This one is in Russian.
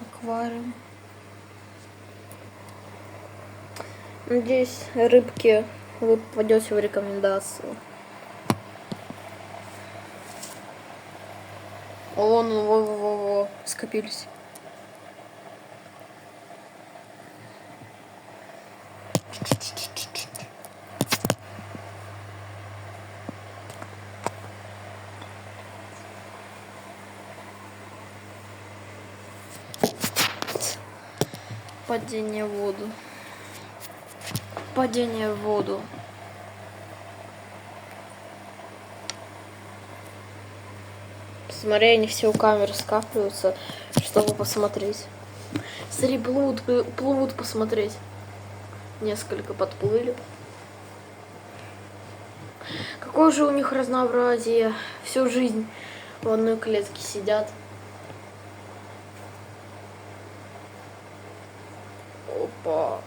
Аквариум. Надеюсь, рыбки, вы попадете в рекомендацию. Во, скопились. Падение в воду. Падение в воду. Смотри, они все у камеры скапливаются, чтобы посмотреть. Смотри, плывут посмотреть. Несколько подплыли. Какое же у них разнообразие. Всю жизнь в одной клетке сидят. Опа.